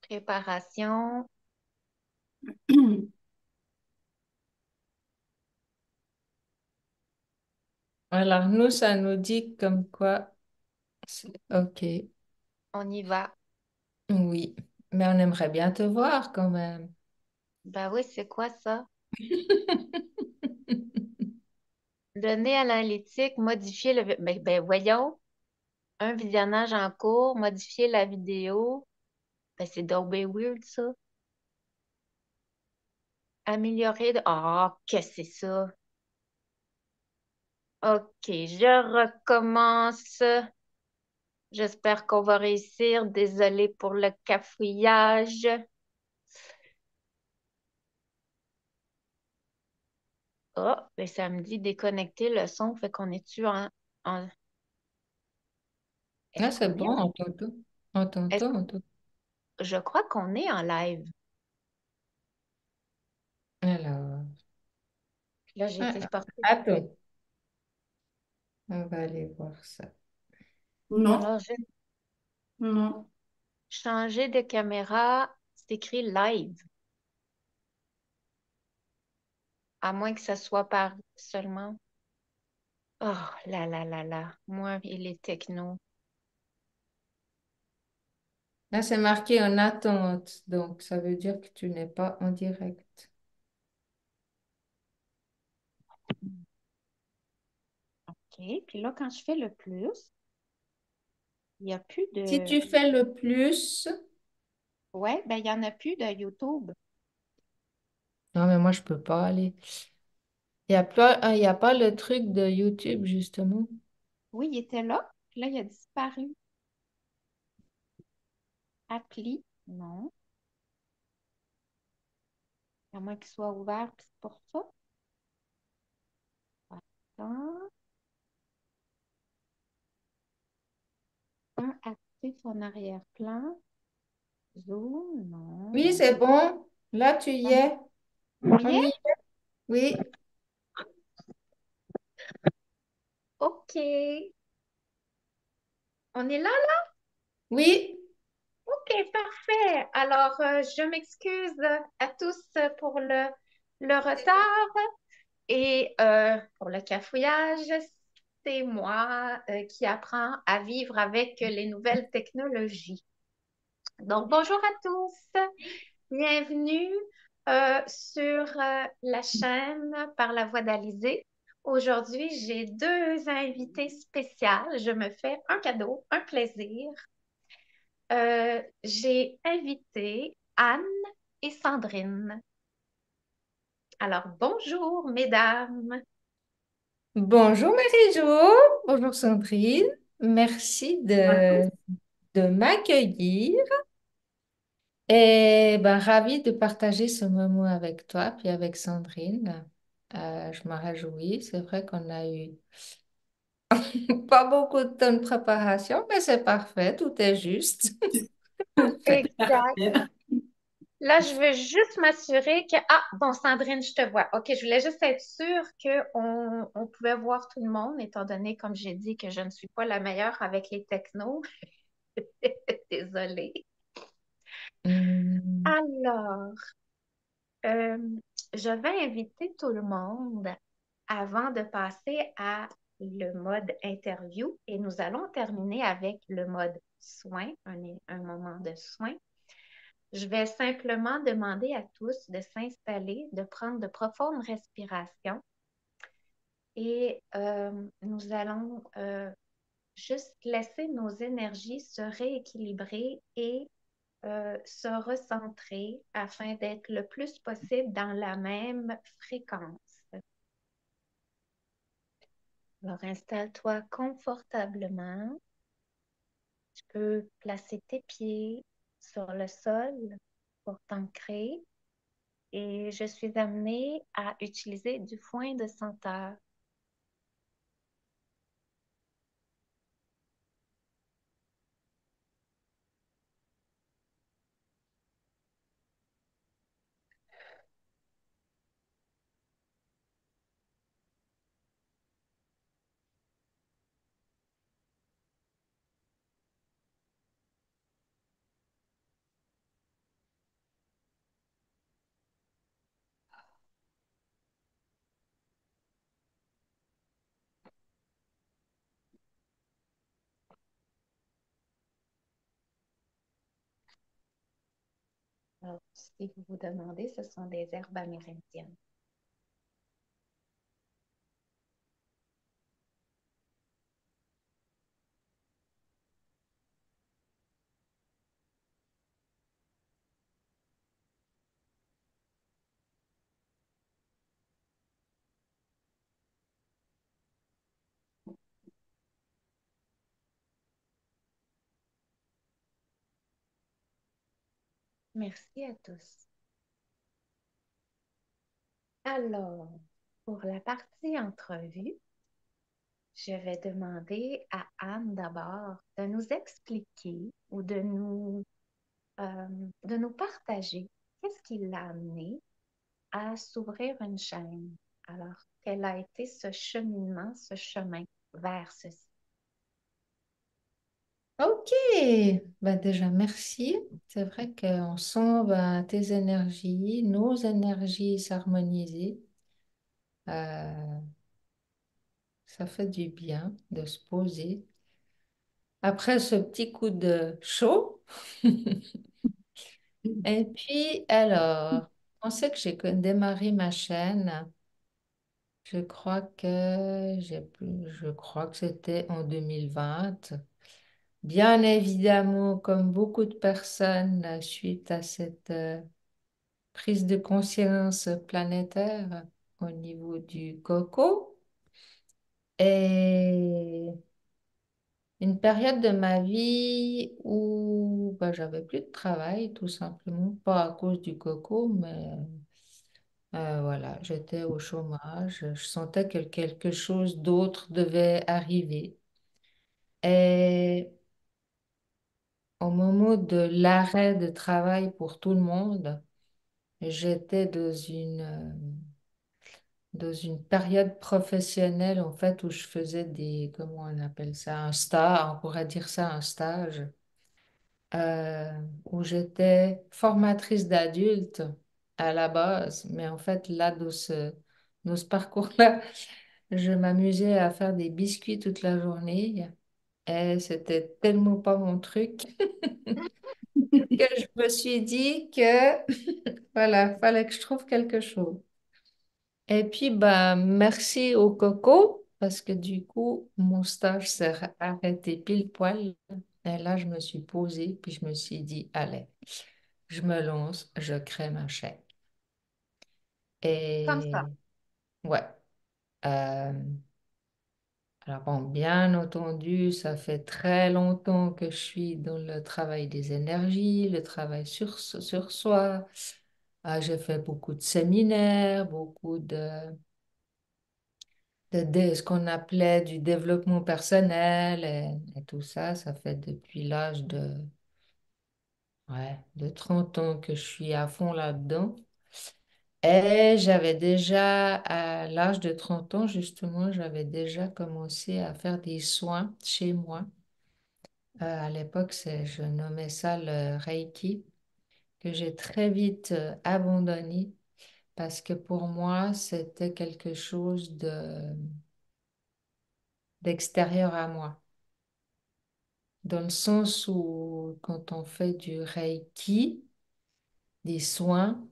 Préparation. Alors, nous, ça nous dit comme quoi. OK, On y va. oui. Mais on aimerait bien te voir quand même. Ben oui, c'est quoi ça? Données analytiques, modifier le... Ben voyons, un visionnage en cours, modifier la vidéo. Ben c'est donc ben weird ça. Améliorer... Ah, que c'est ça? OK, je recommence. J'espère qu'on va réussir. Désolée pour le cafouillage. Ah, ben ça me dit déconnecter le son, fait qu'on est-tu en... Ah, Est-ce c'est qu'on est bon, en... on t'entend. On Est-ce... t'entend, on t'entend. Je crois qu'on est en live. Alors, Là, j'ai ah, été sportive. attends, on va aller voir ça. Non, Alors, j'ai non. changé de caméra. C'est écrit live, à moins que ça soit par seulement. Oh là là là là. Moi et les technos. Là, c'est marqué en attente, donc ça veut dire que tu n'es pas en direct. OK. Puis là, quand je fais le plus, il n'y a plus Si de. tu fais le plus, Ouais, ben il n'y en a plus de YouTube. non, mais moi, je peux pas aller. Il y a pas le truc de YouTube, justement. Oui, il était là. Puis là, il a disparu. Appli. Non. À moins qu'il soit ouvert, puis c'est pour ça. Attends. Activer son arrière-plan. Zoom, non. Oui, c'est bon. Là, tu y es. On y On y est? est. Oui, OK. On est là? oui. OK, parfait. Alors, je m'excuse à tous pour le retard et pour le cafouillage. C'est moi qui apprends à vivre avec les nouvelles technologies. Donc, bonjour à tous. Bienvenue sur la chaîne Par la voix d'Alizée. Aujourd'hui, j'ai deux invités spéciales. Je me fais un cadeau, un plaisir. J'ai invité Anne et Sandrine. Alors, bonjour, mesdames. Bonjour Marie-Jo. Bonjour Sandrine. Merci À tous. de m'accueillir. Et ben, ravie de partager ce moment avec toi, puis avec Sandrine. Je m'en réjouis. C'est vrai qu'on a eu pas beaucoup de temps de préparation, mais c'est parfait, tout est juste. Fait. Exact. Là, je veux juste m'assurer que... Ah, bon, Sandrine, je te vois. OK, je voulais juste être sûre qu'on pouvait voir tout le monde, étant donné, comme j'ai dit, que je ne suis pas la meilleure avec les technos. Désolée. Hum, Alors, euh, je vais inviter tout le monde avant de passer à le mode interview et nous allons terminer avec le mode soin, un moment de soin. Je vais simplement demander à tous de s'installer, de prendre de profondes respirations et nous allons juste laisser nos énergies se rééquilibrer et se recentrer afin d'être le plus possible dans la même fréquence. Alors, installe-toi confortablement. Tu peux placer tes pieds sur le sol pour t'ancrer et je suis amenée à utiliser du foin de senteur. Alors, si vous vous demandez, ce sont des herbes amérindiennes. Merci à tous. Alors, pour la partie entrevue, je vais demander à Anne d'abord de nous expliquer ou euh, de nous partager qu'est-ce qui l'a amené à s'ouvrir une chaîne. Alors, quel a été ce cheminement, ce chemin vers ceci? Ok, ben déjà merci. C'est vrai qu'on sent ben, tes énergies, nos énergies s'harmoniser. Euh, Ça fait du bien de se poser. Après ce petit coup de chaud. Et puis, alors, on sait que j'ai démarré ma chaîne. Je crois que c'était en 2020. Bien évidemment, comme beaucoup de personnes, suite à cette prise de conscience planétaire au niveau du coco. Et une période de ma vie où bah, j'avais plus de travail, tout simplement, pas à cause du coco, mais voilà, j'étais au chômage. Je sentais que quelque chose d'autre devait arriver. Et au moment de l'arrêt de travail pour tout le monde, j'étais dans une période professionnelle, en fait, où je faisais comment on appelle ça, un stage, on pourrait dire ça, un stage, où j'étais formatrice d'adultes à la base, mais en fait, là, dans ce parcours-là, je m'amusais à faire des biscuits toute la journée et c'était tellement pas mon truc que je me suis dit que, voilà, fallait que je trouve quelque chose. Et puis, bah, merci au coco, parce que du coup, mon stage s'est arrêté pile poil. Et là, je me suis posée, puis je me suis dit, allez, je me lance, je crée ma chaîne. Comme ça. Et ouais, euh, alors bon, bien entendu, ça fait très longtemps que je suis dans le travail des énergies, le travail sur soi. J'ai fait beaucoup de séminaires, beaucoup de ce qu'on appelait du développement personnel et tout ça. Ça fait depuis l'âge de 30 ans que je suis à fond là-dedans. Et j'avais déjà, à l'âge de 30 ans, justement, j'avais déjà commencé à faire des soins chez moi. À l'époque, je nommais ça le Reiki, que j'ai très vite abandonné parce que pour moi, c'était quelque chose d'extérieur à moi. Dans le sens où quand on fait du Reiki, des soins,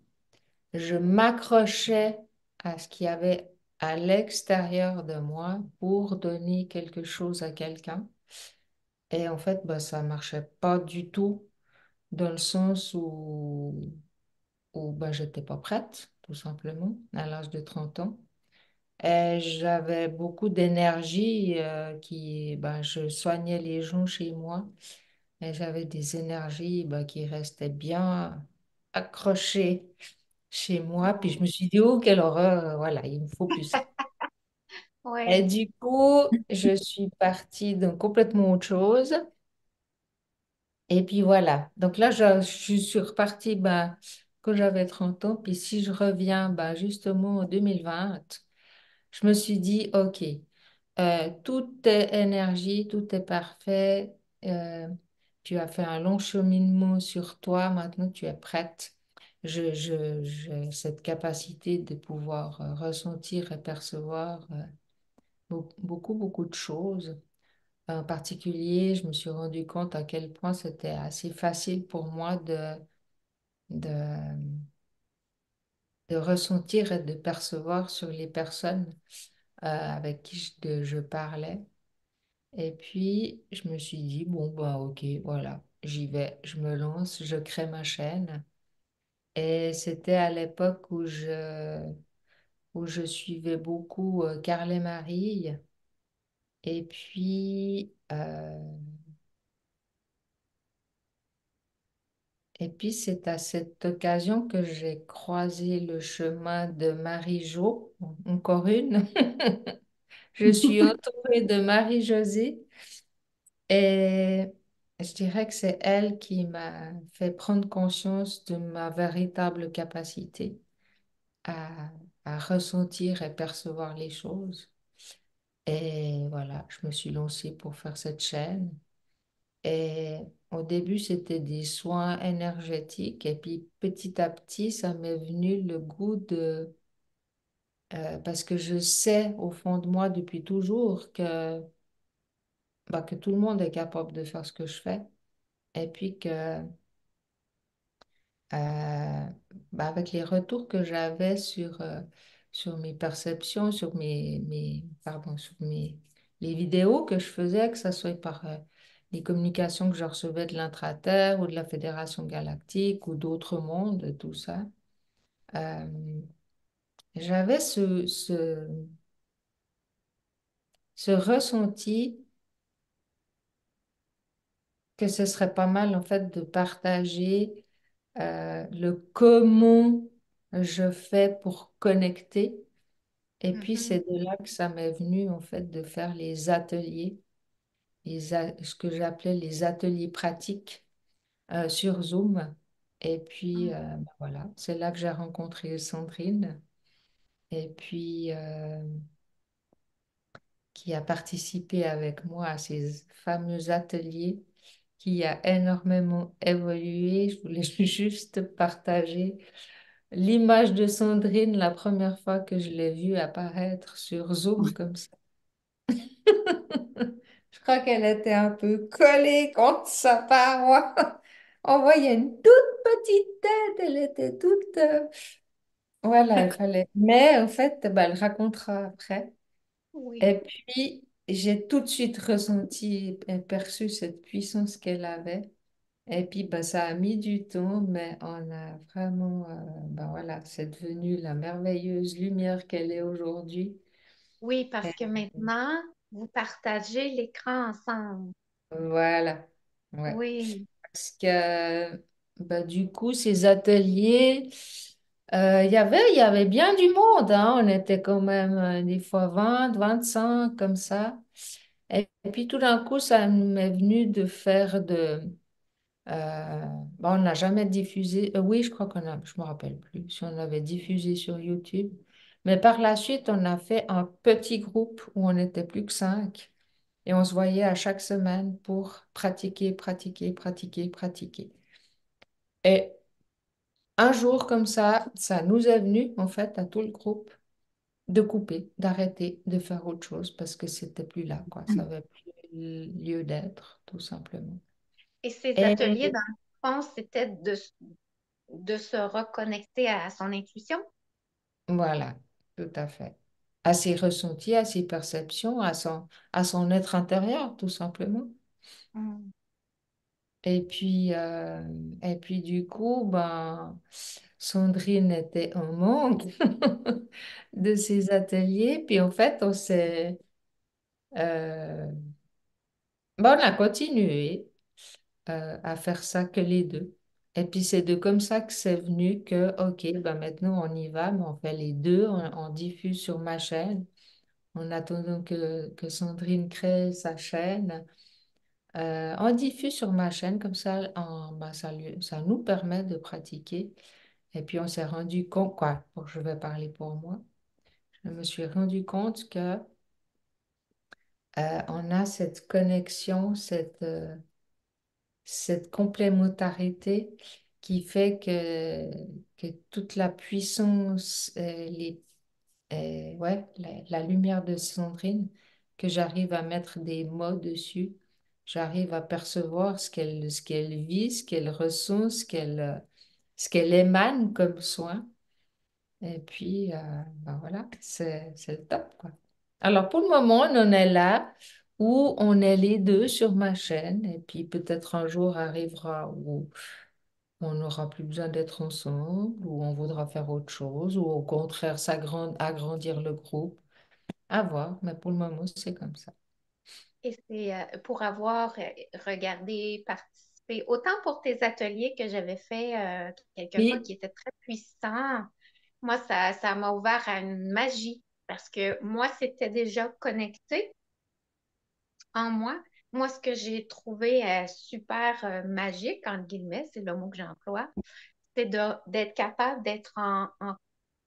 je m'accrochais à ce qu'il y avait à l'extérieur de moi pour donner quelque chose à quelqu'un. Et en fait, bah, ça marchait pas du tout dans le sens où bah, j'étais pas prête, tout simplement, à l'âge de 30 ans. Et j'avais beaucoup d'énergie bah, je soignais les gens chez moi. Et j'avais des énergies bah, qui restaient bien accrochées chez moi. Puis je me suis dit, oh, quelle horreur, voilà, il me faut plus ça. Et Oui. du coup, je suis partie dans complètement autre chose. Et puis voilà. Donc là, je suis repartie bah, quand j'avais 30 ans. Puis si je reviens bah, justement en 2020, je me suis dit, OK, tout est énergie, tout est parfait. euh, Tu as fait un long cheminement sur toi. Maintenant, tu es prête. J'ai cette capacité de pouvoir ressentir et percevoir beaucoup, beaucoup de choses. En particulier, je me suis rendu compte à quel point c'était assez facile pour moi de, de ressentir et de percevoir sur les personnes avec qui je parlais. Et puis, je me suis dit, bon, bah, ok, voilà, j'y vais, je me lance, je crée ma chaîne. Et c'était à l'époque où je suivais beaucoup Karl et Marie. Et puis, c'est à cette occasion que j'ai croisé le chemin de Marie-Jo, encore une. Je suis entourée de Marie-Josée et je dirais que c'est elle qui m'a fait prendre conscience de ma véritable capacité à, à ressentir et percevoir les choses. Et voilà, je me suis lancée pour faire cette chaîne. Et au début, c'était des soins énergétiques. Et puis petit à petit, ça m'est venu le goût de... parce que je sais au fond de moi depuis toujours que tout le monde est capable de faire ce que je fais. Et puis que euh, avec les retours que j'avais sur mes perceptions, sur les vidéos que je faisais, que ce soit par les communications que je recevais de l'Intraterre ou de la Fédération Galactique ou d'autres mondes, tout ça, euh, j'avais ce ressenti que ce serait pas mal en fait de partager le comment je fais pour connecter. Et puis Mhm. c'est de là que ça m'est venu en fait de faire les ateliers, ce que j'appelais les ateliers pratiques sur Zoom. Et puis Mm. ben voilà, c'est là que j'ai rencontré Sandrine et puis qui a participé avec moi à ces fameux ateliers qui a énormément évolué. Je voulais juste partager l'image de Sandrine la première fois que je l'ai vue apparaître sur Zoom comme ça. Je crois qu'elle était un peu collée contre sa paroi. On voyait une toute petite tête, elle était toute... voilà, il fallait... Mais en fait, bah, elle racontera après. Oui. Et puis, j'ai tout de suite ressenti et perçu cette puissance qu'elle avait. Et puis, bah, ça a mis du temps, mais on a vraiment... bah, voilà, c'est devenu la merveilleuse lumière qu'elle est aujourd'hui. Oui, Et parce que maintenant, vous partagez l'écran ensemble. voilà, ouais. Oui. Parce que bah, du coup, ces ateliers, il y avait bien du monde, hein. On était quand même des fois 20, 25 comme ça. Et puis tout d'un coup, ça m'est venu de faire de... on n'a jamais diffusé, oui, je crois qu'on a, je me rappelle plus si on avait diffusé sur YouTube. Mais par la suite, on a fait un petit groupe où on n'était plus que 5. Et on se voyait à chaque semaine pour pratiquer, pratiquer, pratiquer, pratiquer. Et un jour comme ça nous est venu, en fait, à tout le groupe, de couper, d'arrêter, de faire autre chose parce que c'était plus là, quoi. Ça avait plus lieu d'être, tout simplement. Et ces Et ateliers, dans le fond, c'était de se reconnecter à son intuition. voilà, tout à fait. À ses ressentis, à ses perceptions, à son être intérieur, tout simplement. Mm. Et puis du coup, ben, Sandrine était en manque de ces ateliers. Puis en fait, euh, ben, on a continué à faire ça que les deux. Et puis c'est de comme ça que c'est venu que, OK, ben maintenant on y va, mais on fait les deux, on diffuse sur ma chaîne, en attendant que Sandrine crée sa chaîne. On diffuse sur ma chaîne, comme ça, ben, ça nous permet de pratiquer. Et puis on s'est rendu compte, quoi, je vais parler pour moi, je me suis rendu compte que on a cette connexion, cette complémentarité qui fait que toute la puissance, ouais, la lumière de Sandrine, que j'arrive à mettre des mots dessus, j'arrive à percevoir ce qu'elle vit, ce qu'elle ressent, ce qu'elle émane comme soin. Et puis, ben voilà, c'est le top, quoi. Alors, pour le moment, on en est là où on est les deux sur ma chaîne. Et puis, peut-être un jour arrivera où on n'aura plus besoin d'être ensemble, où on voudra faire autre chose, ou au contraire, agrandir le groupe. À voir, mais pour le moment, c'est comme ça. Et c'est pour avoir regardé, participé, autant pour tes ateliers que j'avais fait quelquefois Oui, qui étaient très puissants. Moi, ça m'a ouvert à une magie parce que moi, c'était déjà connecté en moi. Moi, ce que j'ai trouvé super magique, entre guillemets, c'est le mot que j'emploie, c'est d'être capable d'être en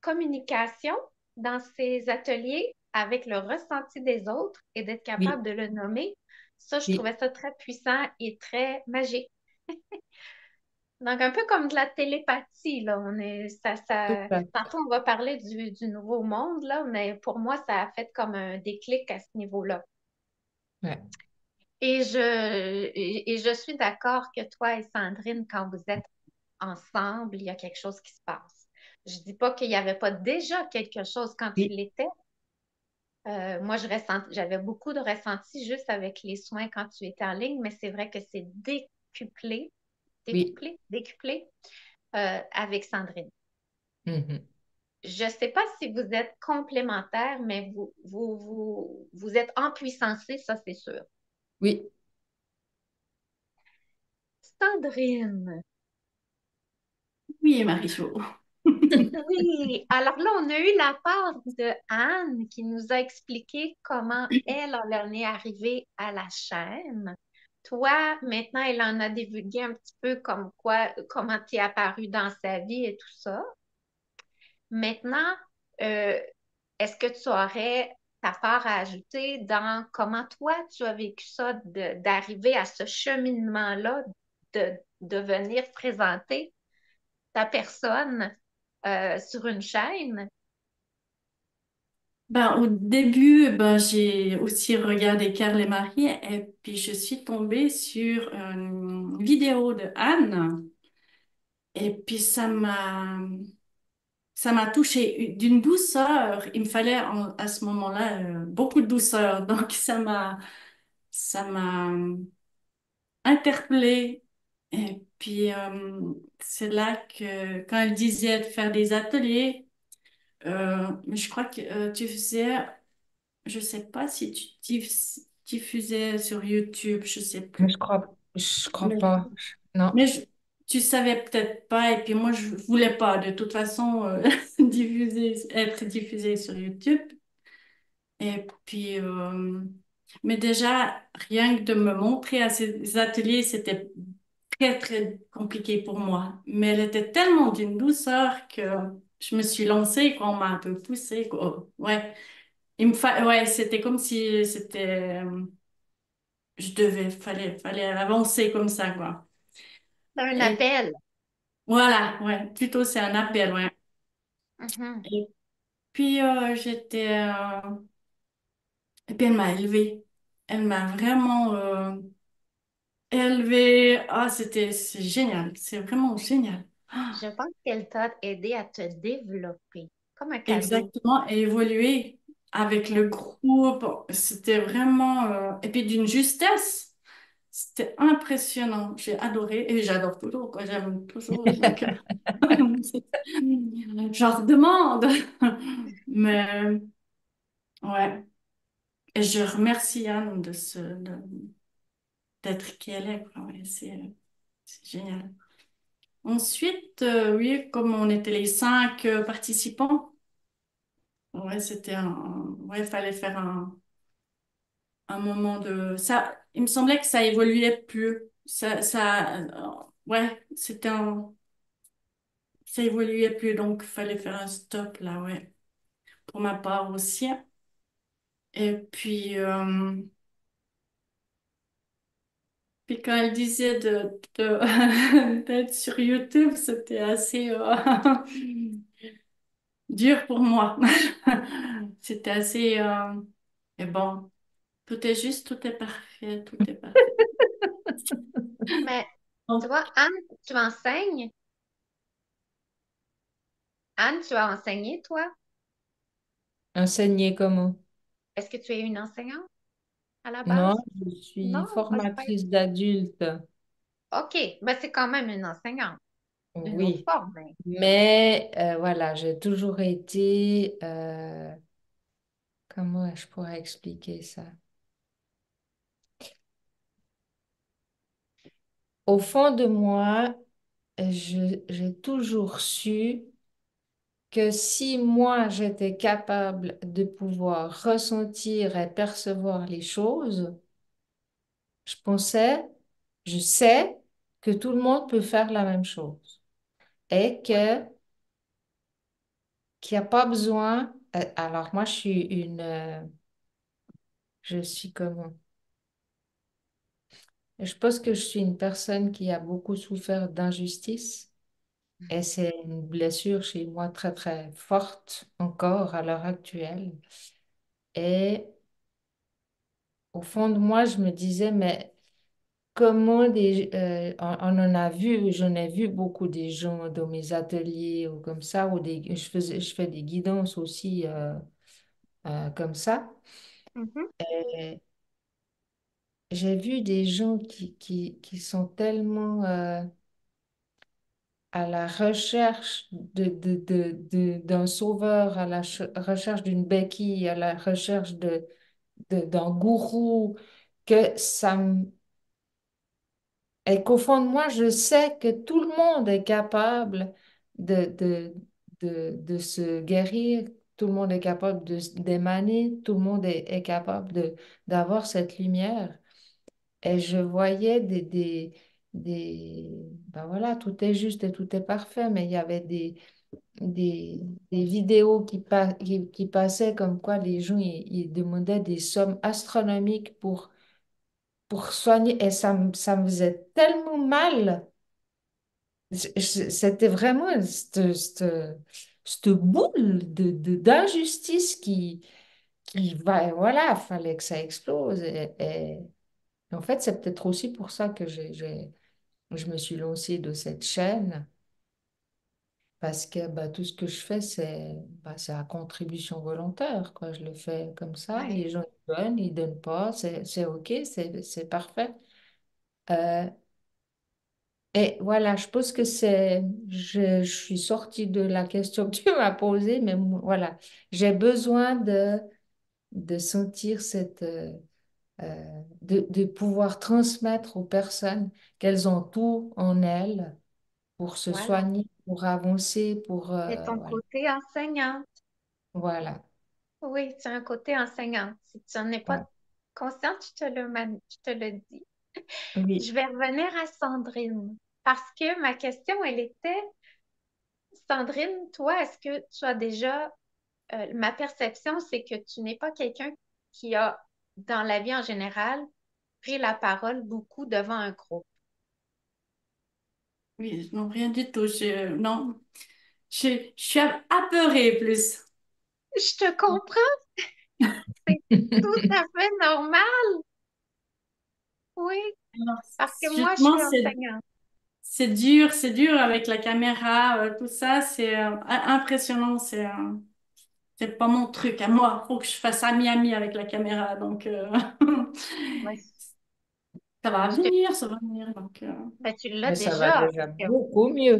communication dans ces ateliers avec le ressenti des autres et d'être capable oui, de le nommer. Ça, je oui, trouvais ça très puissant et très magique. Donc, un peu comme de la télépathie, là. tout à Tantôt, on va parler du nouveau monde, là, mais pour moi, ça a fait comme un déclic à ce niveau-là. fait. Et je suis d'accord que toi et Sandrine, quand vous êtes ensemble, il y a quelque chose qui se passe. Je dis pas qu'il n'y avait pas déjà quelque chose quand tu Oui, l'étais. Moi, j'avais beaucoup de ressentis juste avec les soins quand tu étais en ligne, mais c'est vrai que c'est oui. décuplé avec Sandrine. Mhm. Je ne sais pas si vous êtes complémentaires, mais vous êtes empuissancés, ça c'est sûr. Oui, Sandrine, Oui, Marie-Jo. oui, alors là, on a eu la part de Anne qui nous a expliqué comment elle en est arrivée à la chaîne. Toi, maintenant, elle en a divulgué un petit peu comme quoi, comment tu es apparu dans sa vie et tout ça. Maintenant, euh, est-ce que tu aurais ta part à ajouter dans comment toi, tu as vécu ça, d'arriver à ce cheminement-là, de venir présenter ta personne sur une chaîne? Ben, au début, ben, j'ai aussi regardé Karl et Marie et puis je suis tombée sur une vidéo de Anne et puis ça m'a touchée d'une douceur. Il me fallait à ce moment-là beaucoup de douceur, donc ça m'a interpellée. Et puis c'est là que quand elle disait de faire des ateliers, mais je crois que tu faisais. Je sais pas si tu diffusais sur YouTube, je sais mais plus. je crois Mais, pas. Non, mais tu savais peut-être pas, et puis moi je voulais pas de toute façon être diffusé sur YouTube. Et puis, mais déjà, rien que de me montrer à ces ateliers, c'était très très compliqué pour moi. Mais elle était tellement d'une douceur que je me suis lancée, quoi, on m'a un peu poussée, quoi. Ouais. Ouais, c'était comme si c'était, fallait avancer comme ça, quoi. C'est un Et appel. voilà, ouais, plutôt c'est un appel, ouais. Mhm. Et puis, et puis elle m'a élevée. Elle m'a vraiment élevée. Ah, c'est génial, c'est vraiment génial. Je pense qu'elle t'a aidé à te développer, comme un cadeau. Exactement, et évoluer avec Ouais. le groupe, c'était vraiment, et puis d'une justesse. C'était impressionnant. J'ai adoré et j'adore toujours, quoi. J'aime toujours. Donc, j'en demande. Mais ouais. Et je remercie Anne d'être qui elle est, quoi. Ouais, c'est génial. Ensuite, oui, comme on était les 5 participants, ouais, ouais, il fallait faire un moment de ça. Il me semblait que ça évoluait plus. Ouais, ça évoluait plus, donc il fallait faire un stop là, ouais, pour ma part aussi. Et puis, puis quand elle disait d'être sur YouTube, c'était assez dur pour moi. C'était assez... mais bon, tout est juste, tout est parfait, tout est parfait. Mais tu Donc, vois, Anne, tu enseignes. Anne, tu as enseigné, toi? Enseigner comment? Est-ce que tu es une enseignante à la Non, base? je Non, suis ah, c'est pas... formatrice d'adultes. OK, ben c'est quand même une enseignante, une autre Oui. forme. Mais... Mais voilà, j'ai toujours été, comment je pourrais expliquer ça? Au fond de moi, j'ai toujours su que si moi j'étais capable de pouvoir ressentir et percevoir les choses, je pensais, je sais que tout le monde peut faire la même chose et Ouais. que qu'il n'y a pas besoin. Alors moi, je suis comment? Je pense que je suis une personne qui a beaucoup souffert d'injustice et c'est une blessure chez moi très très forte encore à l'heure actuelle. Et au fond de moi, je me disais, mais comment on en a vu, j'en ai vu beaucoup des gens dans mes ateliers ou comme ça, je fais des guidances aussi comme ça. Mhm. Et j'ai vu des gens qui sont tellement à la recherche d'un sauveur, à la recherche d'une béquille, à la recherche d'un gourou, que ça me et qu'au fond de moi, je sais que tout le monde est capable de, de, de se guérir, tout le monde est capable d'émaner, tout le monde est capable d'avoir cette lumière. Et je voyais ben voilà, tout est juste et tout est parfait, mais il y avait des vidéos qui passaient comme quoi les gens, ils demandaient des sommes astronomiques pour soigner, et ça me faisait tellement mal. C'était vraiment cette boule d'injustice voilà, fallait que ça explose. Et en fait, c'est peut-être aussi pour ça que je me suis lancée de cette chaîne, parce que bah, tout ce que je fais, c'est à contribution volontaire, quoi. Je le fais comme ça. Ouais. Les gens ils donnent pas, c'est OK, c'est parfait. Euh, Et voilà, je pense que je suis sortie de la question que tu m'as posée, mais voilà, j'ai besoin de sentir de pouvoir transmettre aux personnes qu'elles ont tout en elles pour se Voilà. soigner, pour avancer, C'est ton voilà. côté enseignant. Voilà, Oui, tu as un côté enseignant. Si tu n'en es pas voilà. consciente, je te le dis. Je Oui, vais revenir à Sandrine parce que ma question, elle était, Sandrine, toi, est-ce que tu as déjà, ma perception, c'est que tu n'es pas quelqu'un qui a, dans la vie en général, pris la parole beaucoup devant un groupe. Oui, non, rien du tout. Non, je suis apeurée plus. Je te comprends, c'est tout à fait normal. Oui, Alors, parce que moi, je justement, suis enseignante. c'est dur avec la caméra, tout ça, c'est impressionnant. C'est pas mon truc à moi. Faut que je fasse ami-ami avec la caméra. Donc, Moi, ça va venir. Donc, ben, tu l'as mais ça va déjà, déjà parce que beaucoup mieux.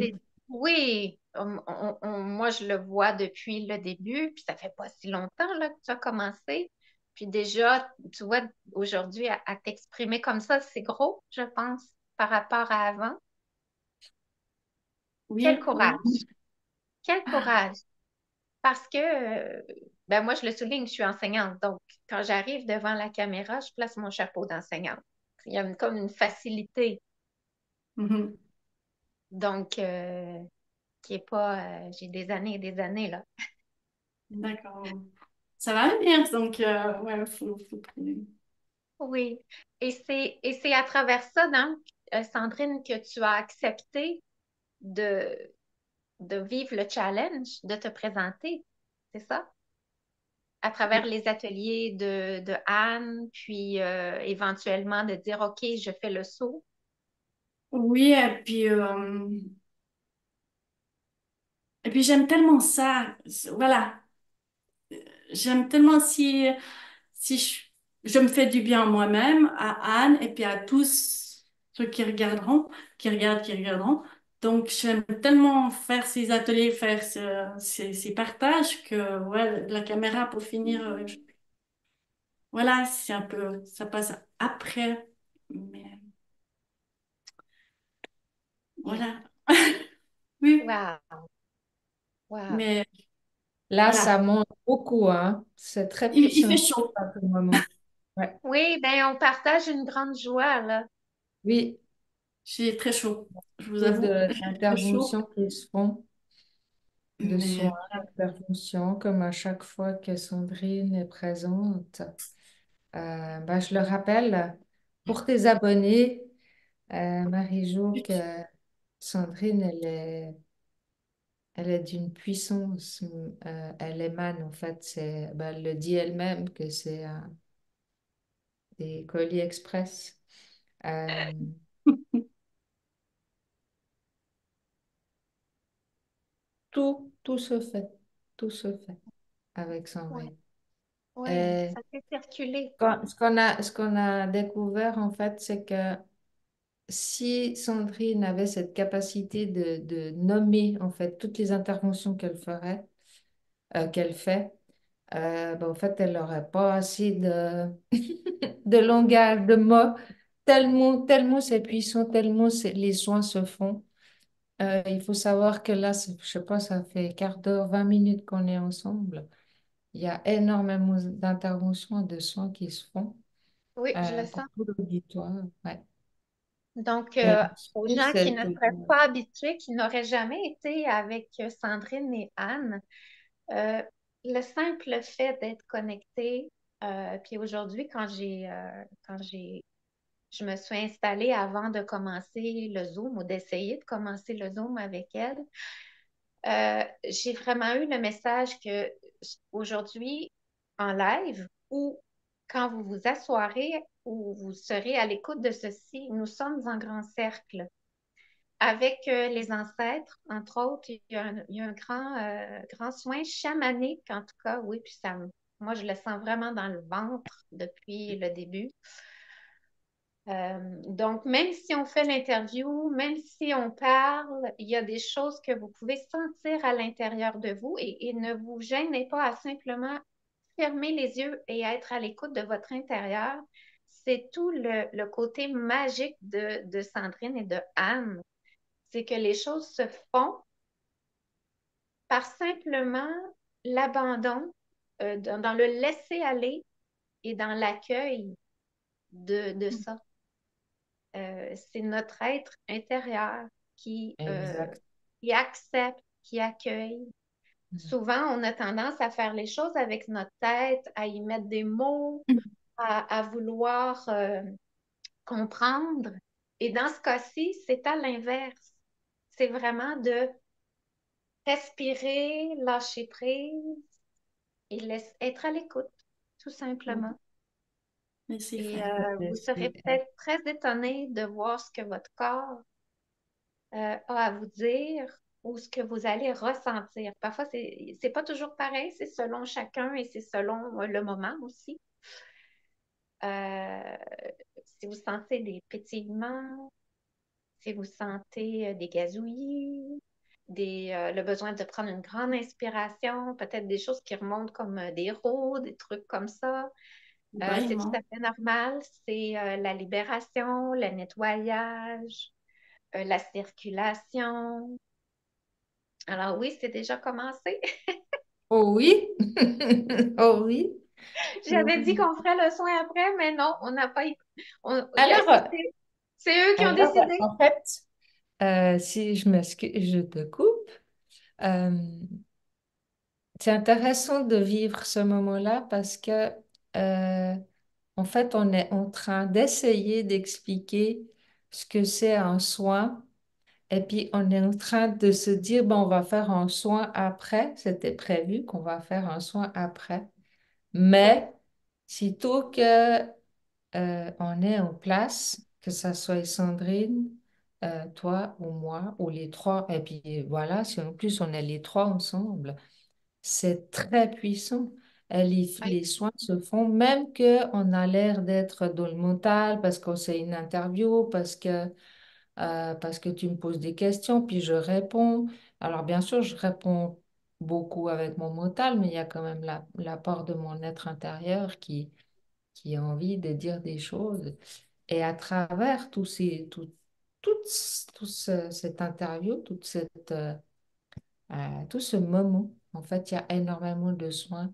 oui, moi je le vois depuis le début, puis ça fait pas si longtemps là, que tu as commencé. Puis déjà, tu vois, aujourd'hui, à t'exprimer comme ça, c'est gros, je pense, par rapport à avant. Quel oui, oui. courage, quel courage. Parce que, ben moi, je le souligne, je suis enseignante. Donc, quand j'arrive devant la caméra, je place mon chapeau d'enseignante. Il y a comme une facilité. Mhm. Donc, qui est pas, j'ai des années et des années là. D'accord. Ça va venir. Donc, ouais, faut trouver. Oui. Et c'est à travers ça, donc, Sandrine, que tu as accepté de, de vivre le challenge, de te présenter. C'est ça? À travers les ateliers de Anne, puis éventuellement de dire, OK, je fais le saut. Oui, et puis, Et puis j'aime tellement ça. Voilà. J'aime tellement si je me fais du bien moi-même, à Anne et puis à tous ceux qui regarderont, qui regarderont. Donc, j'aime tellement faire ces ateliers, faire ces partages que ouais, la caméra pour finir, voilà, c'est un peu, ça passe après. Mais Yeah. voilà. Oui, Wow, wow. mais Là, ça voilà. monte beaucoup, hein. C'est très Il fait puissant chaud. à ce moment. Ouais. Oui, ben on partage une grande joie, là. Oui, J'ai très chaud. Je vous beaucoup avoue, j'ai très chaud. d'interventions qui se font, de soins, Mais d'interventions, comme à chaque fois que Sandrine est présente. Ben, je le rappelle, pour tes abonnés, Marie-Jo, que Sandrine, elle est d'une puissance, elle émane, en fait, ben, elle le dit elle-même que c'est des colis express. Euh, tout se fait, tout se fait avec Ouais, Sandrine. ouais, Et ça fait circuler. ce qu'on a découvert, en fait, c'est que si Sandrine avait cette capacité de nommer, en fait, toutes les interventions qu'elle ferait, qu'elle fait, ben, en fait, elle n'aurait pas assez de langage, de mots, tellement c'est puissant, tellement les soins se font. Il faut savoir que là, je sais pas, ça fait quart d'heure, 20 minutes qu'on est ensemble. Il y a énormément d'interventions et de soins qui se font Oui, je le pour sens. tout l'auditoire. Ouais. Donc, Et aux ensuite, gens qui ne c'était seraient pas habitués, qui n'auraient jamais été avec Sandrine et Anne, euh, le simple fait d'être connecté, puis aujourd'hui, je me suis installée avant de commencer le Zoom ou d'essayer de commencer le Zoom avec elle, j'ai vraiment eu le message que aujourd'hui, en live, ou quand vous vous assoirez ou vous serez à l'écoute de ceci, nous sommes en grand cercle. Avec les ancêtres, entre autres, il y a un grand soin chamanique, en tout cas, oui, puis moi, je le sens vraiment dans le ventre depuis le début. Donc, même si on fait l'interview, même si on parle, il y a des choses que vous pouvez sentir à l'intérieur de vous et ne vous gênez pas à simplement fermer les yeux et être à l'écoute de votre intérieur. C'est tout le côté magique de Sandrine et de Anne. C'est que les choses se font par simplement l'abandon, dans le laisser aller et dans l'accueil de ça. C'est notre être intérieur exact. qui accepte, qui accueille. Souvent, on a tendance à faire les choses avec notre tête, à y mettre des mots, à vouloir comprendre. Et dans ce cas-ci, c'est à l'inverse. C'est vraiment de respirer, lâcher prise et être à l'écoute, tout simplement. laissez Et faire. vous serez peut-être très étonné de voir ce que votre corps a à vous dire ou ce que vous allez ressentir. Parfois, c'est pas toujours pareil, c'est selon chacun et c'est selon le moment aussi. Euh, si vous sentez des pétillements, si vous sentez des gazouillis, le besoin de prendre une grande inspiration, peut-être des choses qui remontent comme des rots, des trucs comme ça, c'est tout à Bâillement. fait normal. C'est la libération, le nettoyage, la circulation. Alors oui, c'est déjà commencé. Oh oui, oh oui. J'avais dit qu'on ferait le soin après, mais non, on n'a pas. Alors, C'est eux qui ont décidé. en fait, si je m'excuse, je te coupe. Euh, c'est intéressant de vivre ce moment-là parce que, euh, en fait, on est en train d'essayer d'expliquer ce que c'est un soin. Et puis, on est en train de se dire, bon, on va faire un soin après. C'était prévu qu'on va faire un soin après. Oui, Mais, sitôt que on est en place, que ça soit Sandrine, toi ou moi, ou les trois, et puis voilà, si en plus on est les trois ensemble, c'est très puissant. Oui. Les soins se font même qu'on a l'air d'être dans le mental parce que c'est une interview, parce que tu me poses des questions, puis je réponds. Alors bien sûr, je réponds beaucoup avec mon mental, mais il y a quand même la part de mon être intérieur qui a envie de dire des choses. Et à travers toute cette interview, tout ce moment, en fait, il y a énormément de soins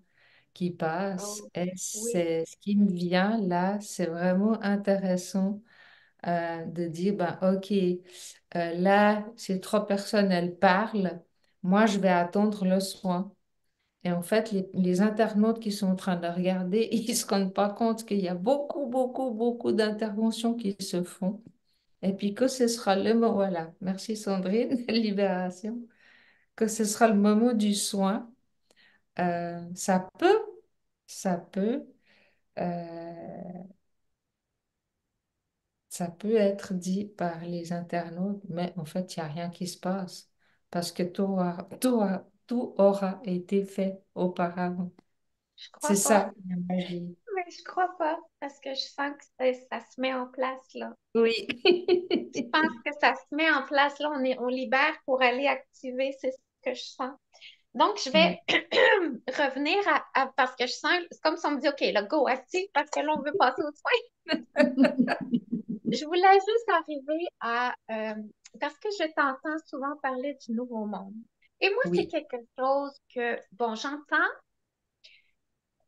qui passent. Oh, Et oui, c'est ce qui me vient là, c'est vraiment intéressant de dire, ben, OK, là, ces trois personnes, elles parlent, moi, je vais attendre le soin. Et en fait, les internautes qui sont en train de regarder, ils ne se rendent pas compte qu'il y a beaucoup, beaucoup, beaucoup d'interventions qui se font. Et puis que ce sera le moment, voilà, merci Sandrine, libération, que ce sera le moment du soin. Ça peut, ça peut, euh, ça peut être dit par les internautes, mais en fait, il n'y a rien qui se passe parce que tout aura été fait auparavant. je C'est crois pas. ça, la magie. Mais je crois pas parce que je sens que ça se met en place là. Oui. Je pense que ça se met en place là. On libère pour aller activer, c'est ce que je sens. Donc, je vais Oui. revenir parce que je sens, c'est comme si on me dit, OK, là, go, active parce que là, on veut passer au soin. Je voulais juste arriver parce que je t'entends souvent parler du nouveau monde. Et moi, c'est Oui. quelque chose que, bon, j'entends,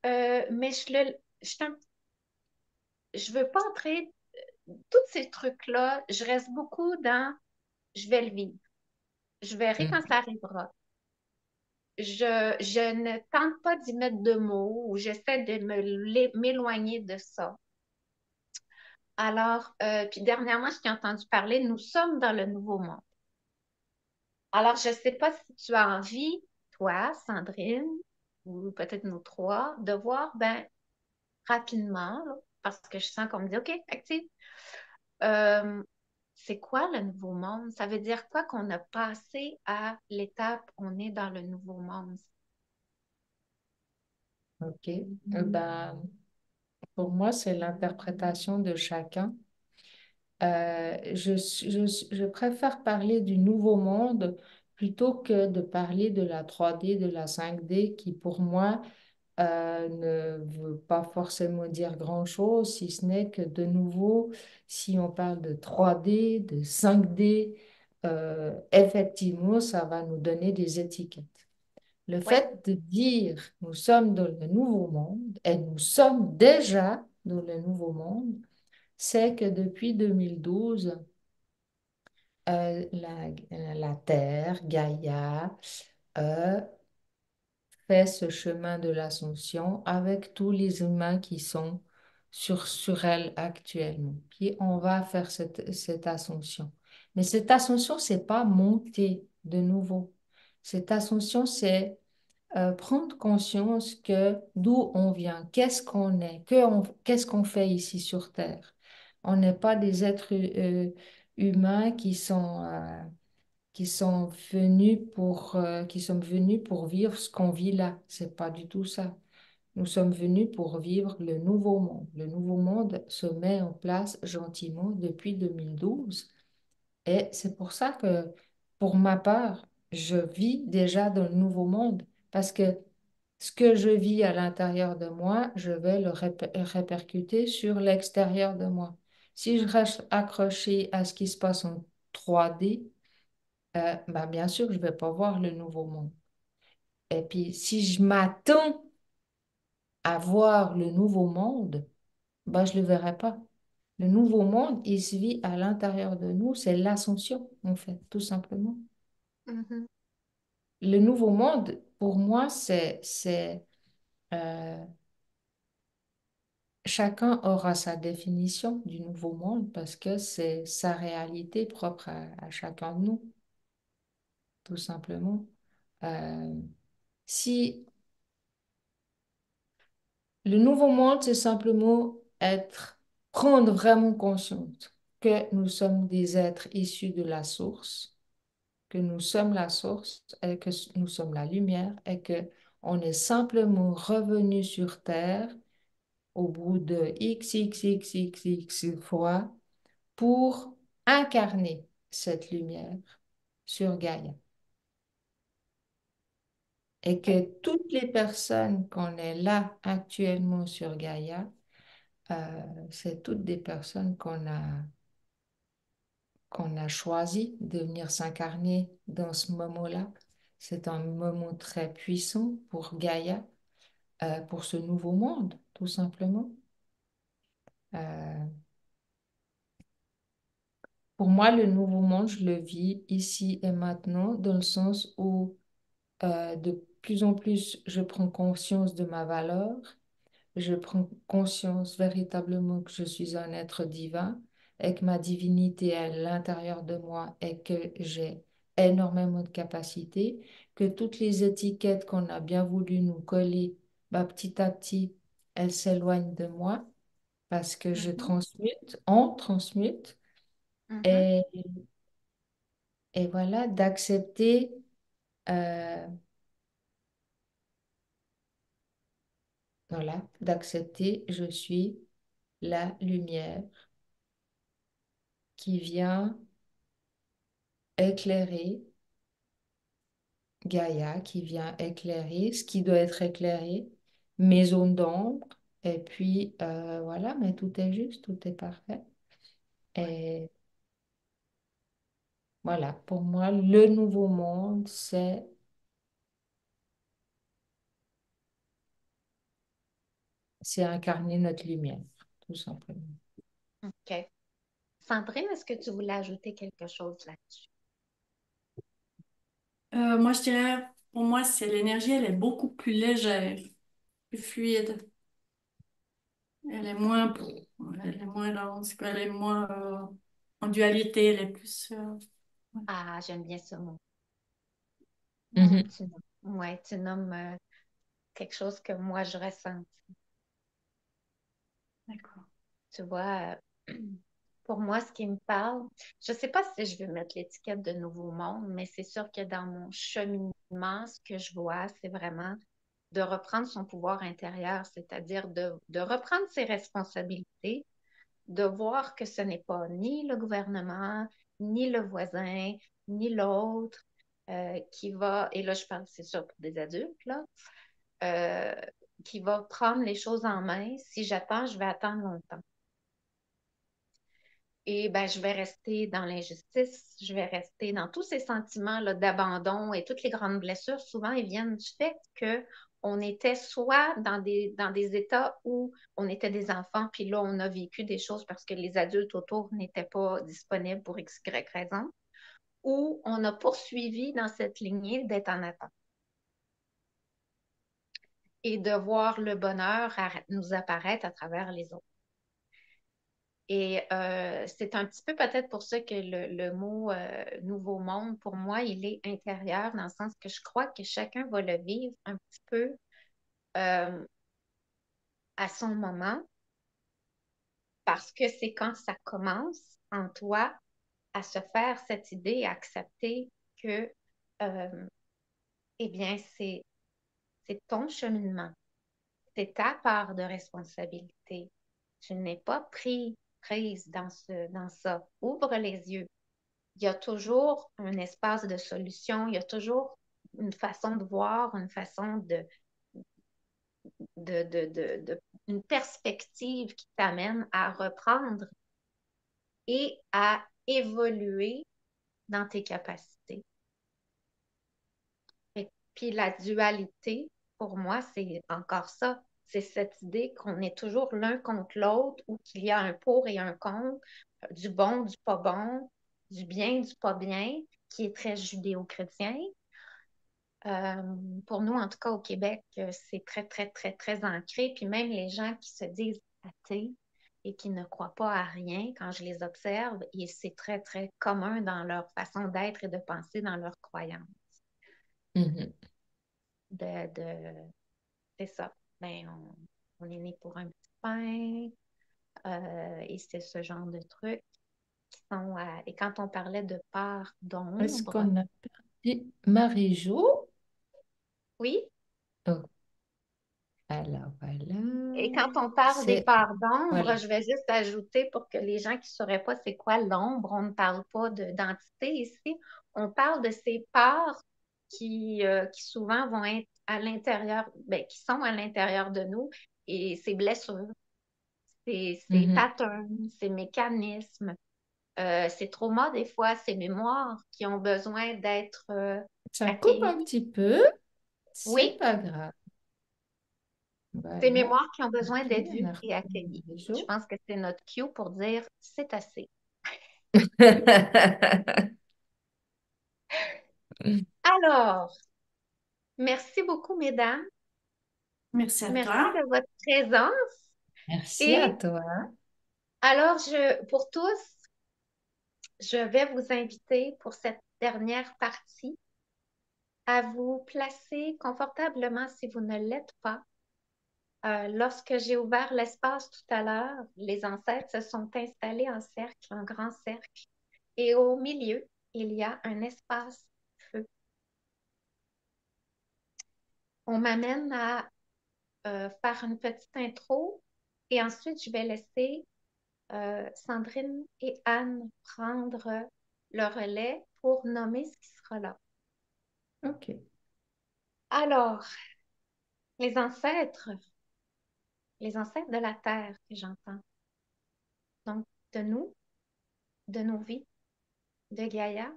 mais je veux pas entrer, tous ces trucs-là, je reste beaucoup dans, je vais le vivre. Je verrai quand Mm. ça arrivera. Je ne tente pas d'y mettre de mots ou j'essaie de m'éloigner de ça. Alors, puis dernièrement, je t'ai entendu parler, nous sommes dans le nouveau monde. Alors, je ne sais pas si tu as envie, toi, Sandrine, ou peut-être nous trois, de voir, ben, rapidement, là, parce que je sens qu'on me dit, OK, active. Euh, c'est quoi le nouveau monde? Ça veut dire quoi qu'on a passé à l'étape, on est dans le nouveau monde? OK. Ben, pour moi, c'est l'interprétation de chacun. Je préfère parler du nouveau monde plutôt que de parler de la 3D, de la 5D, qui pour moi ne veut pas forcément dire grand-chose, si ce n'est que de nouveau, si on parle de 3D, de 5D, effectivement, ça va nous donner des étiquettes. Le Oui. fait de dire nous sommes dans le nouveau monde et nous sommes déjà dans le nouveau monde, c'est que depuis 2012, la Terre, Gaïa, euh, fait ce chemin de l'ascension avec tous les humains qui sont sur elle actuellement. Puis on va faire cette ascension. Mais cette ascension, c'est pas monter de nouveau. Cette ascension, c'est prendre conscience que d'où on vient, qu'est-ce qu'on est, qu'est-ce qu'on fait ici sur Terre. On n'est pas des êtres humains qui sont qui sont venus pour vivre ce qu'on vit là. C'est pas du tout ça. Nous sommes venus pour vivre le nouveau monde. Le nouveau monde se met en place gentiment depuis 2012. Et c'est pour ça que, pour ma part, je vis déjà dans le nouveau monde. Parce que ce que je vis à l'intérieur de moi, je vais le répercuter sur l'extérieur de moi. Si je reste accroché à ce qui se passe en 3D, ben, bien sûr, je ne vais pas voir le nouveau monde. Et puis, si je m'attends à voir le nouveau monde, ben, je ne le verrai pas. Le nouveau monde, il se vit à l'intérieur de nous, c'est l'ascension, en fait, tout simplement. Mhm. Le nouveau monde, pour moi, euh, chacun aura sa définition du nouveau monde parce que c'est sa réalité propre à chacun de nous, tout simplement. Euh, si Le nouveau monde, c'est simplement prendre vraiment conscience. que nous sommes des êtres issus de la source, que nous sommes la source et que nous sommes la lumière et que on est simplement revenu sur Terre au bout de x fois pour incarner cette lumière sur Gaïa. Et Ok. que toutes les personnes qu'on est là actuellement sur Gaïa, c'est toutes des personnes qu'on a choisi de venir s'incarner dans ce moment-là. C'est un moment très puissant pour Gaïa, pour ce nouveau monde, tout simplement. Euh, pour moi, le nouveau monde, je le vis ici et maintenant, dans le sens où de plus en plus, je prends conscience de ma valeur. Je prends conscience véritablement que je suis un être divin et que ma divinité est à l'intérieur de moi et que j'ai énormément de capacités, que toutes les étiquettes qu'on a bien voulu nous coller, bah, petit à petit, elles s'éloignent de moi parce que je Mhm, transmute, on transmute mhm. et, et voilà, d'accepter, euh, voilà, d'accepter, je suis la lumière qui vient éclairer Gaïa qui vient éclairer ce qui doit être éclairé, mes zones d'ombre, et puis voilà, mais tout est juste, tout est parfait. Ouais. Et voilà, pour moi, le nouveau monde, c'est incarner notre lumière, tout simplement. OK. Sandrine, est-ce que tu voulais ajouter quelque chose là-dessus? Moi, je dirais, pour moi, c'est l'énergie, elle est beaucoup plus légère, plus fluide. Elle est moins dense, elle est moins en dualité, elle est plus. Ouais. Ah, j'aime bien ce mot. Mhm, Tu nommes quelque chose que moi je ressens. D'accord. Tu vois, pour moi, ce qui me parle, je ne sais pas si je vais mettre l'étiquette de nouveau monde, mais c'est sûr que dans mon cheminement, ce que je vois, c'est vraiment de reprendre son pouvoir intérieur, c'est-à-dire de reprendre ses responsabilités, de voir que ce n'est pas ni le gouvernement, ni le voisin, ni l'autre qui va, et là je parle, c'est sûr, pour des adultes, là, euh, qui va prendre les choses en main. Si j'attends, je vais attendre longtemps. Et ben, je vais rester dans l'injustice, je vais rester dans tous ces sentiments-là d'abandon et toutes les grandes blessures, souvent, ils viennent du fait que on était soit dans des états où on était des enfants, puis là, on a vécu des choses parce que les adultes autour n'étaient pas disponibles pour X, Y raison, ou on a poursuivi dans cette lignée d'être en attente et de voir le bonheur nous apparaître à travers les autres. Et c'est un petit peu peut-être pour ça que le mot nouveau monde, pour moi, il est intérieur, dans le sens que je crois que chacun va le vivre un petit peu euh, à son moment, parce que c'est quand ça commence en toi à se faire cette idée, à accepter que, euh, eh bien, c'est ton cheminement, c'est ta part de responsabilité. Tu n'es pas prise dans ça. Ouvre les yeux. Il y a toujours un espace de solution, il y a toujours une façon de voir, une façon une perspective qui t'amène à reprendre et à évoluer dans tes capacités. Et puis la dualité, pour moi, c'est encore ça. C'est cette idée qu'on est toujours l'un contre l'autre ou qu'il y a un pour et un contre, du bon, du pas bon, du bien, du pas bien, qui est très judéo-chrétien. Pour nous, en tout cas au Québec, c'est très, très, très, très ancré. Puis même les gens qui se disent athées et qui ne croient pas à rien, quand je les observe, et c'est très, très commun dans leur façon d'être et de penser, dans leurs croyances. mhm, De, c'est ça. Ben, on est né pour un petit pain et c'est ce genre de truc. et quand on parlait de part Est-ce d'ombre, qu'on a perdu Marie-Jo? oui, Oh, alors voilà. et quand on parle des C'est, parts d'ombre, voilà. je vais juste ajouter pour que les gens qui ne sauraient pas c'est quoi l'ombre, on ne parle pas d'entité ici, on parle de ces parts qui souvent vont être à l'intérieur, ben, qui sont à l'intérieur de nous et ces blessures, ces Mhm. patterns, ces mécanismes, ces traumas des fois, ces mémoires qui ont besoin d'être Ça coupe accueillis. un petit peu, c'est Oui, pas grave. ces Voilà. mémoires qui ont besoin Ok, d'être vues et merci accueillies. Je Marie-Jo. pense que c'est notre cue pour dire c'est assez. Alors, merci beaucoup, mesdames. Merci à Merci toi. de votre présence. Merci à Et toi. alors, pour tous, je vais vous inviter pour cette dernière partie à vous placer confortablement si vous ne l'êtes pas. Lorsque j'ai ouvert l'espace tout à l'heure, les ancêtres se sont installés en cercle, en grand cercle. Et au milieu, il y a un espace feu. On m'amène à faire une petite intro et ensuite je vais laisser Sandrine et Anne prendre le relais pour nommer ce qui sera là. Ok. Alors, les ancêtres, les ancêtres de la Terre que j'entends, donc de nous, de nos vies, de Gaïa,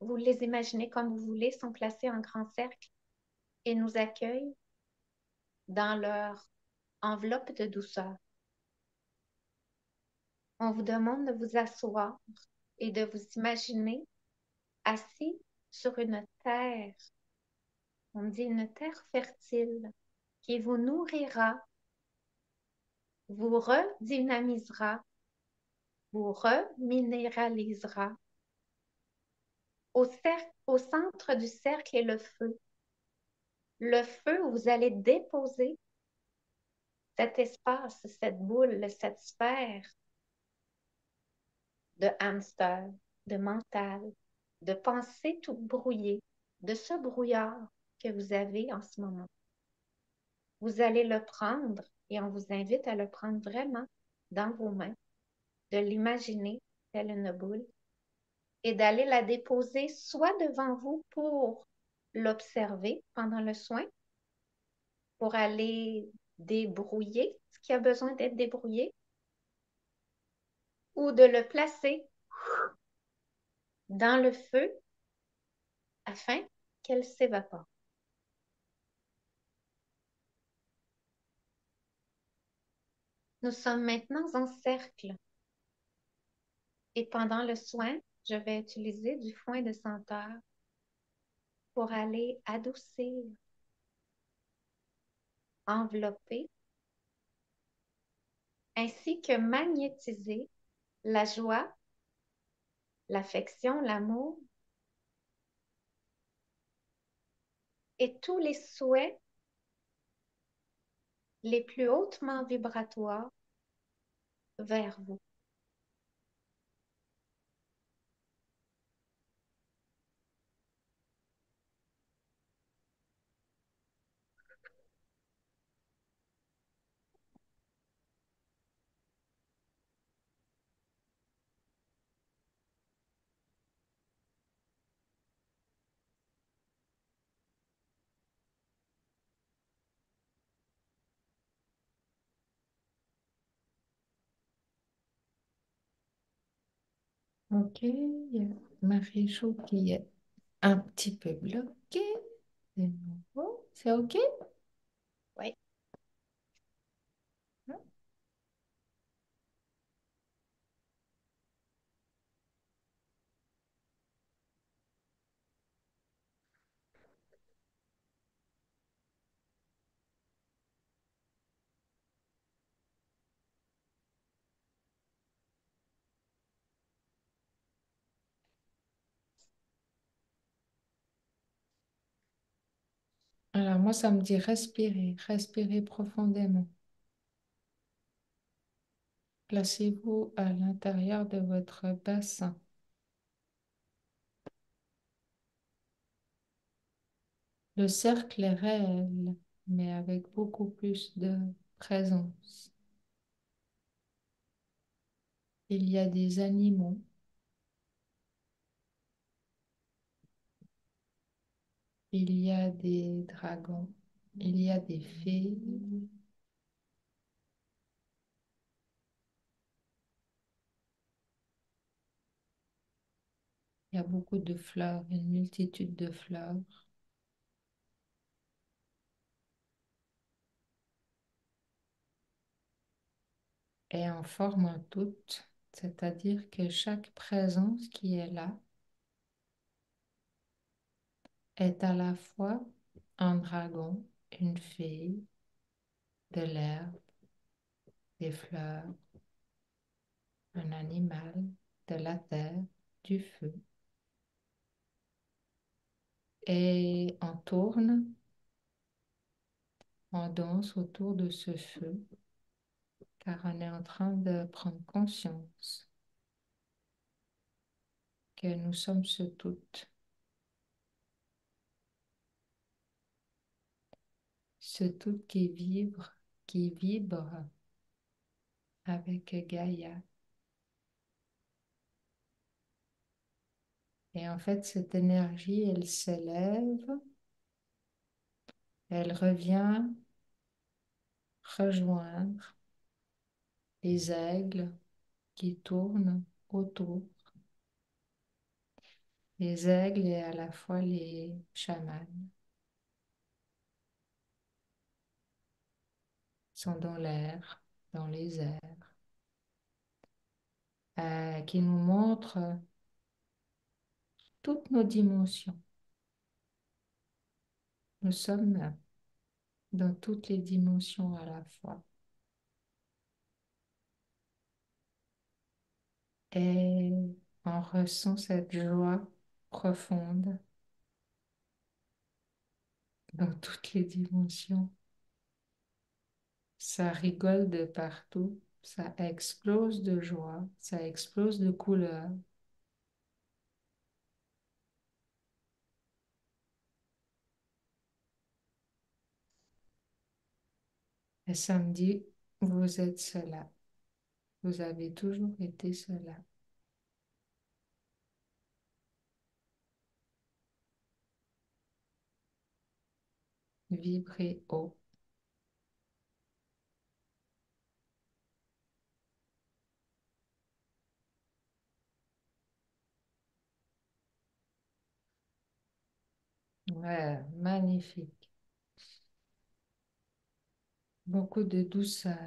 vous les imaginez comme vous voulez, sont placés en grand cercle et nous accueillent dans leur enveloppe de douceur. On vous demande de vous asseoir et de vous imaginer assis sur une terre, on dit une terre fertile, qui vous nourrira, vous redynamisera, vous reminéralisera. Au centre du cercle est le feu. Le feu où vous allez déposer cet espace, cette boule, cette sphère de hamster, de mental, de pensée tout brouillée, de ce brouillard que vous avez en ce moment. Vous allez le prendre et on vous invite à le prendre vraiment dans vos mains, de l'imaginer telle une boule et d'aller la déposer soit devant vous pour l'observer pendant le soin, pour aller débrouiller ce qui a besoin d'être débrouillé, ou de le placer dans le feu afin qu'elle s'évapore. Nous sommes maintenant en cercle et pendant le soin, je vais utiliser du foin de senteur pour aller adoucir, envelopper, ainsi que magnétiser la joie, l'affection, l'amour et tous les souhaits les plus hautement vibratoires vers vous. Ok, il y a Marie-Jo qui est un petit peu bloquée. De nouveau, c'est ok? Oui. Alors moi, ça me dit respirer, respirer profondément. Placez-vous à l'intérieur de votre bassin. Le cercle est réel, mais avec beaucoup plus de présence. Il y a des animaux, il y a des dragons, il y a des fées, il y a beaucoup de fleurs, une multitude de fleurs. Et en formant toutes, c'est-à-dire que chaque présence qui est là est à la fois un dragon, une fée, de l'herbe, des fleurs, un animal, de la terre, du feu. Et on tourne, on danse autour de ce feu, car on est en train de prendre conscience que nous sommes ce tout qui vibre avec Gaïa. Et en fait, cette énergie, elle s'élève, elle revient rejoindre les aigles qui tournent autour. Les aigles et à la fois les chamans sont dans l'air, dans les airs, qui nous montrent toutes nos dimensions. Nous sommes dans toutes les dimensions à la fois. Et on ressent cette joie profonde dans toutes les dimensions. Ça rigole de partout, ça explose de joie, ça explose de couleurs. Et ça me dit, vous êtes cela, vous avez toujours été cela. Vibrez haut. Ouais, magnifique. Beaucoup de douceur.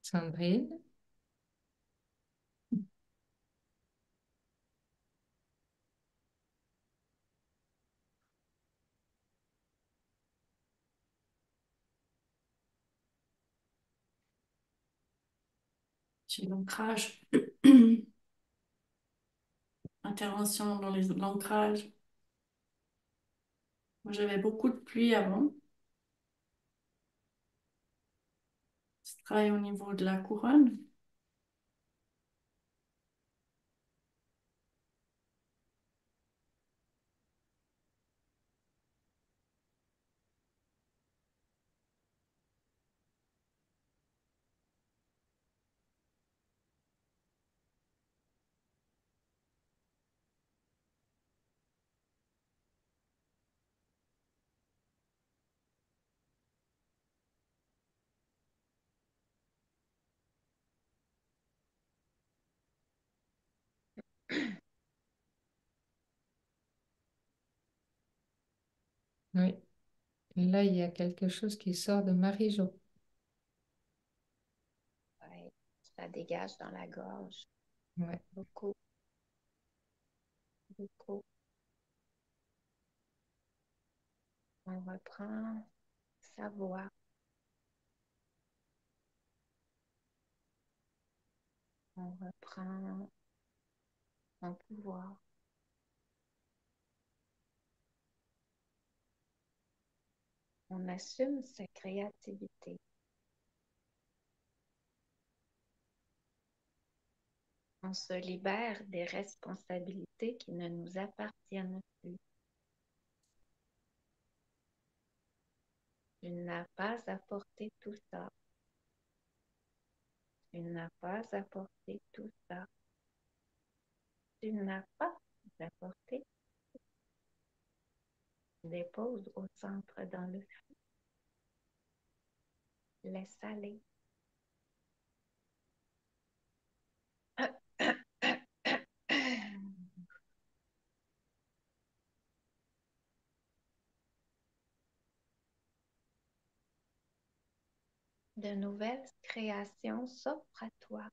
Sandrine, J'ai l'ancrage. Intervention dans l'ancrage. Moi, j'avais beaucoup de pluie avant. Je travaille au niveau de la couronne. oui. Là, il y a quelque chose qui sort de Marie-Jo. Ouais, ça dégage dans la gorge. Ouais. Beaucoup, beaucoup. On reprend sa voix. On reprend son pouvoir. On assume sa créativité. On se libère des responsabilités qui ne nous appartiennent plus. Tu n'as pas apporté tout ça. Tu n'as pas apporté tout ça. Tu n'as pas apporté. Dépose au centre dans le feu. Laisse aller. De nouvelles créations s'offrent à toi.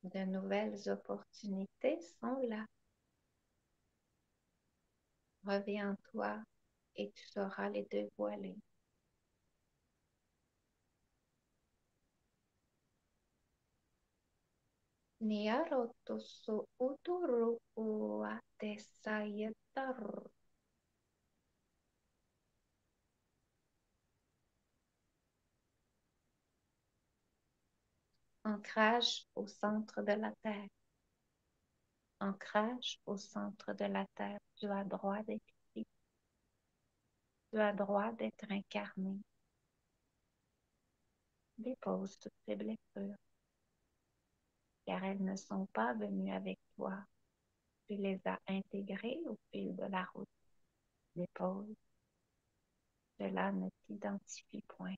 De nouvelles opportunités sont là. Reviens en toi et tu sauras les dévoiler. Niarotoso uturu ua tesayetar. Ancrage au centre de la terre. Ancrage au centre de la terre. Tu as droit d'être ici. Tu as droit d'être incarné. Dépose toutes ces blessures, car elles ne sont pas venues avec toi. Tu les as intégrées au fil de la route. Dépose. Cela ne t'identifie point.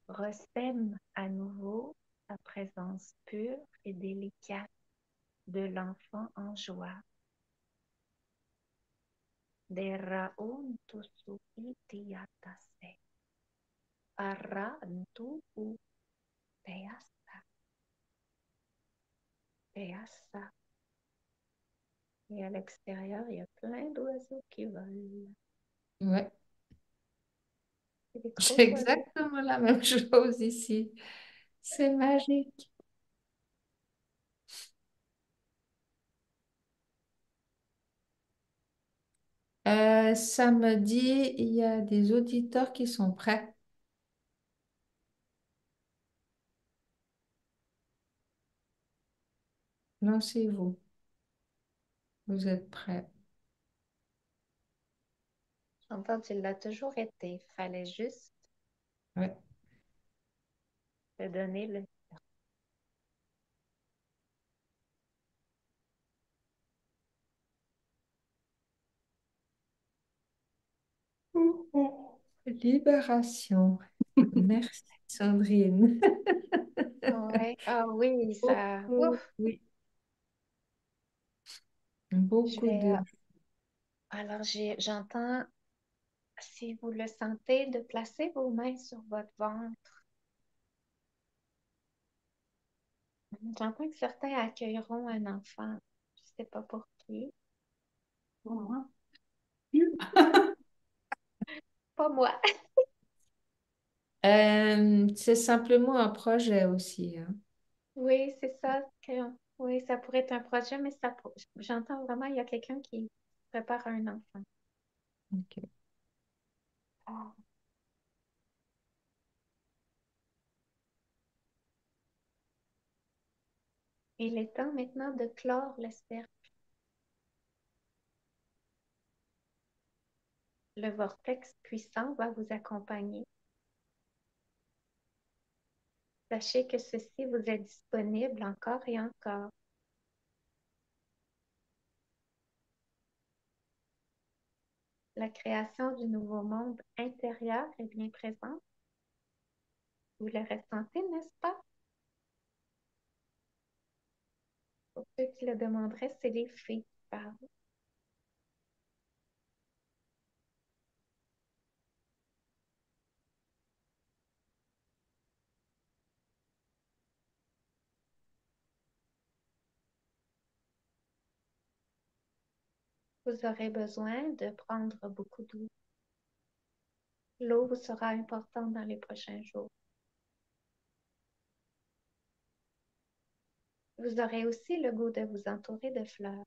Ressème à nouveau ta présence pure et délicate de l'enfant en joie. Deraun tusu itiatase. Arantu u teasa. Teasa. Et à l'extérieur, il y a plein d'oiseaux qui volent. Ouais, C'est des gros c'est oiseaux. exactement la même chose ici. C'est magique. Samedi, il y a des auditeurs qui sont prêts. Lancez-vous. Vous êtes prêts. J'entends, tu l'as toujours été. Fallait juste Ouais. te donner le... Libération. Merci, Sandrine. Ouais. Ah oui, ça... Beaucoup, Ouf. oui, Je beaucoup vais... de... Alors, j'entends, si vous le sentez, de placer vos mains sur votre ventre. J'entends que certains accueilleront un enfant. Je ne sais pas pour qui. Pour moi. Pas moi. C'est simplement un projet aussi, hein. Oui, c'est ça. Oui, ça pourrait être un projet, mais j'entends vraiment, il y a quelqu'un qui prépare un enfant. Ok. Ah. Il est temps maintenant de clore le cercle. Le vortex puissant va vous accompagner. Sachez que ceci vous est disponible encore et encore. La création du nouveau monde intérieur est bien présente. Vous le ressentez, n'est-ce pas? Pour ceux qui le demanderaient, c'est les fées qui parlent. Vous aurez besoin de prendre beaucoup d'eau. L'eau vous sera importante dans les prochains jours. Vous aurez aussi le goût de vous entourer de fleurs.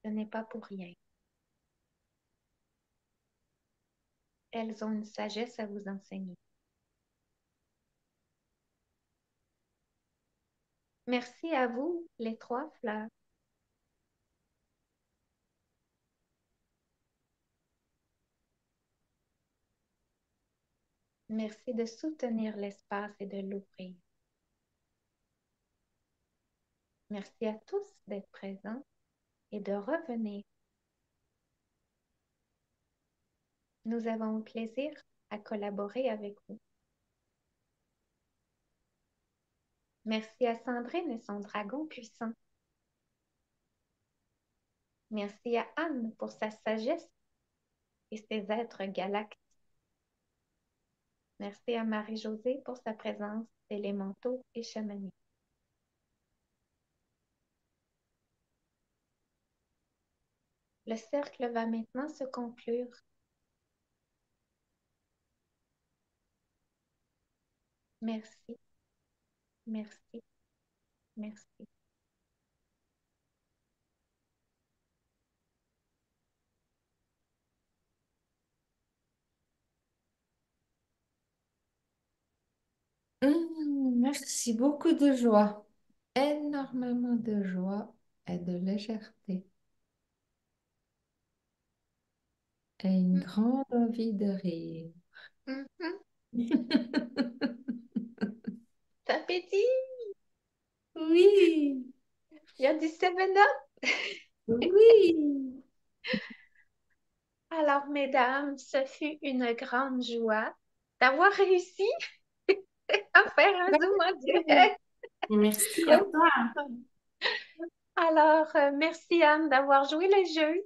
Ce n'est pas pour rien. Elles ont une sagesse à vous enseigner. Merci à vous, les trois fleurs. Merci de soutenir l'espace et de l'ouvrir. Merci à tous d'être présents et de revenir. Nous avons eu plaisir à collaborer avec vous. Merci à Sandrine et son dragon puissant. Merci à Anne pour sa sagesse et ses êtres galactiques. Merci à Marie-Josée pour sa présence élémentaux et chamanique. Le cercle va maintenant se conclure. Merci, merci, merci. Merci, beaucoup de joie, énormément de joie et de légèreté et une grande envie de rire. Mhm. Ça pétille! Oui, Il y a du 7-Up! oui. Alors, mesdames, ce fut une grande joie d'avoir réussi à faire un Zoom en direct. Merci à toi. Alors, merci Anne d'avoir joué le jeu.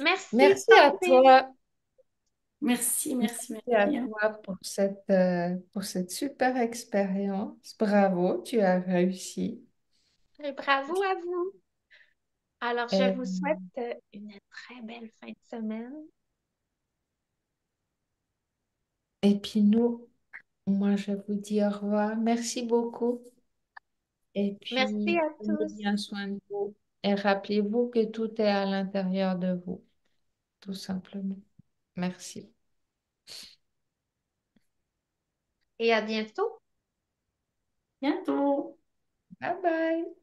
Merci Merci à Sandrine. toi. Merci, merci, Merci à merci, hein. toi pour cette super expérience. Bravo, tu as réussi. Et bravo à vous. Alors, je Et, vous souhaite une très belle fin de semaine. et puis nous, moi, je vous dis au revoir. Merci beaucoup. Et Merci puis, à prenez tous bien soin de vous. Et rappelez-vous que tout est à l'intérieur de vous, tout simplement. Merci. et à bientôt. Bientôt. Bye bye.